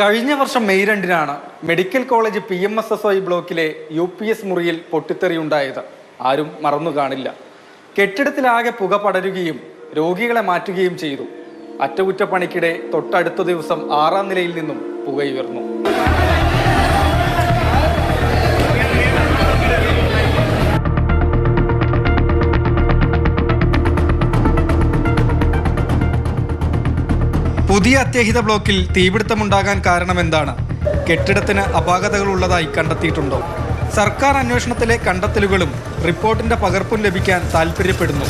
കഴിഞ്ഞ വർഷം May 2-നാണ് medical college PMSSY ബ്ലോക്കിലെ UPS മുറിയിൽ പൊട്ടിത്തെറിയുണ്ടായത്. ആരും മറന്നു കാണില്ല. കെട്ടിടത്തിലാകെ പുക പടരുകയും രോഗികളെ മാറ്റുകയും ചെയ്തു. അറ്റകുറ്റപ്പണിക്കിടെ തൊട്ടടുത്ത ദിവസം 6-ാം നിലയിൽ നിന്നും പുകയുയർന്നു. പുതിയ അത്യാഹിത ബ്ലോക്കിൽ തീപിടുത്തമുണ്ടാകാൻ കാരണമെന്താണ്? കെട്ടിടത്തിന് അപാകതകൾ ഉള്ളതായി കണ്ടെത്തിയിട്ടുണ്ടോ? സർക്കാർ അന്വേഷണത്തിലെ കണ്ടെത്തലുകളും റിപ്പോർട്ടിന്റെ പകർപ്പും ലഭിക്കാൻ താൽപ്പര്യപ്പെടുന്നു.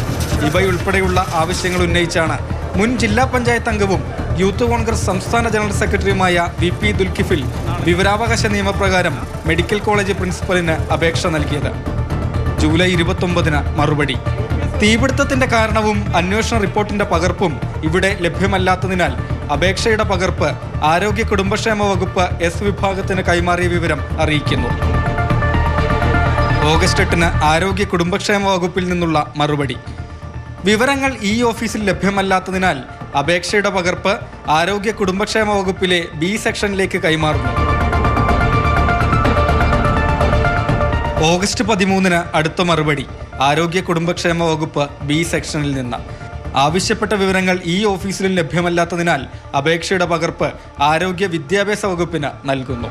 ഇവയുൾപ്പെടെയുള്ള ആവശ്യങ്ങൾ ഉന്നയിച്ചാണ് മുൻ ജില്ലാ പഞ്ചായത്ത് അംഗവും യൂത്ത് കോൺഗ്രസ് സംസ്ഥാന ജനറൽ സെക്രട്ടറിയുമായ VP ദുൽകിഫിൽ വിവരാവകാശ നിയമപ്രകാരം മെഡിക്കൽ കോളേജ് പ്രിൻസിപ്പലിന് അപേക്ഷ നൽകിയത്. ജൂലൈ 29-ന് മറുപടി. തീപിടുത്തത്തിന്റെ കാരണവും അന്വേഷണ റിപ്പോർട്ടിന്റെ പകർപ്പും ഇവിടെ ലഭ്യമല്ലാത്തതിനാൽ അപേക്ഷയുടെ പകർപ്പ് ആരോഗ്യ കുടുംബക്ഷേമ വകുപ്പ് S വിഭാഗത്തിന് കൈമാറിയ വിവരം അറിയിക്കുന്നു. ഓഗസ്റ്റ് 8-ന് ആരോഗ്യ കുടുംബക്ഷേമ വകുപ്പിൽ നിന്നുള്ള മറുപടി. വിവരങ്ങൾ ഈ ഓഫീസിൽ ലഭ്യമല്ലാത്തതിനാൽ അപേക്ഷയുടെ പകർപ്പ് ആരോഗ്യ കുടുംബക്ഷേമ വകുപ്പിലെ B സെക്ഷനിലേക്ക് കൈമാറുന്നു. ഓഗസ്റ്റ് 13-ന് അടുത്ത മറുപടി ആരോഗ്യ കുടുംബക്ഷേമ വകുപ്പ് B സെക്ഷനിൽ നിന്ന്. ആവശ്യപ്പെട്ട വിവരങ്ങൾ ഈ ഓഫീസിലും ലഭ്യമല്ലാത്തതിനാൽ അപേക്ഷയുടെ പകർപ്പ് ആരോഗ്യ വിദ്യാഭ്യാസ വകുപ്പിന് നൽകുന്നു.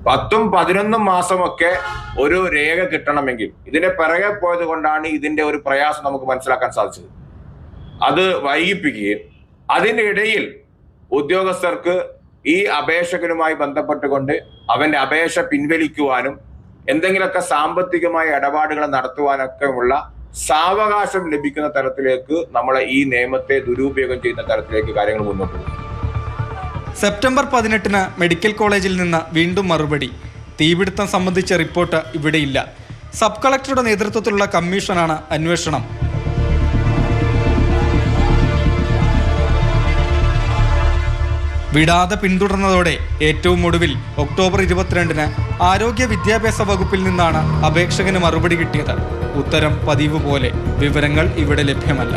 10-11 മാസമൊക്കെ ഒരു രേഖ കിട്ടണമെങ്കിൽ ഇതിന്റെ പിറകെ പോയത് കൊണ്ടാണ് ഇതിന്റെ ഒരു പ്രയാസം നമുക്ക് മനസ്സിലാക്കാൻ സാധിച്ചത്. അത് വൈകിപ്പിക്കുകയും അതിന്റെ ഇടയിൽ ഉദ്യോഗസ്ഥർക്ക് ഈ അപേക്ഷകനുമായി ബന്ധപ്പെട്ടുകൊണ്ട് അവന്റെ അപേക്ഷ പിൻവലിക്കുവാനും എന്തെങ്കിലുമൊക്കെ സാമ്പത്തികമായ ഇടപാടുകൾ നടത്തുവാനൊക്കെ ഉള്ള സാവകാശം ലഭിക്കുന്ന തരത്തിലേക്ക് നമ്മളെ ഈ നിയമത്തെ ദുരുപയോഗം ചെയ്യുന്ന തരത്തിലേക്ക് കാര്യങ്ങൾ മുന്നോട്ട് പോകും. സെപ്റ്റംബർ 18-ന് മെഡിക്കൽ കോളേജിൽ നിന്ന് വീണ്ടും മറുപടി. തീപിടുത്തം സംബന്ധിച്ച റിപ്പോർട്ട് ഇവിടെയില്ല. സബ് കളക്ടറുടെ നേതൃത്വത്തിലുള്ള കമ്മീഷനാണ് അന്വേഷണം. വിടാതെ പിന്തുടർന്നതോടെ ഏറ്റവും ഒടുവിൽ ഒക്ടോബർ 22-ന് ആരോഗ്യ വിദ്യാഭ്യാസ വകുപ്പിൽ നിന്നാണ് അപേക്ഷകന് മറുപടി കിട്ടിയത്. ഉത്തരം പതിവ് പോലെ വിവരങ്ങൾ ഇവിടെ ലഭ്യമല്ല.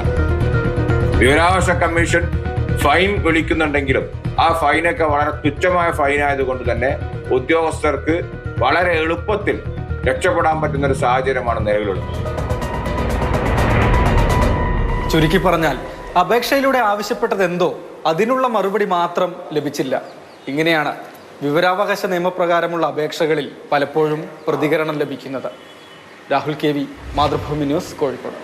വിവരാവകാശ കമ്മീഷൻ ഫൈൻ വിളിക്കുന്നുണ്ടെങ്കിലും ആ ഫൈനൊക്കെ വളരെ തുച്ഛമായ ഫൈൻ ആയതുകൊണ്ട് തന്നെ ഉദ്യോഗസ്ഥർക്ക് വളരെ എളുപ്പത്തിൽ രക്ഷപ്പെടാൻ പറ്റുന്ന ഒരു സാഹചര്യമാണ് നിലവിലുള്ളത്. ചുരുക്കി പറഞ്ഞാൽ അപേക്ഷയിലൂടെ ആവശ്യപ്പെട്ടത് എന്തോ അതിനുള്ള മറുപടി മാത്രം ലഭിച്ചില്ല. ഇങ്ങനെയാണ് വിവരാവകാശ നിയമപ്രകാരമുള്ള അപേക്ഷകളിൽ പലപ്പോഴും പ്രതികരണം ലഭിക്കുന്നത്. Rahul KV, Mathrubhumi news, Kozhikode.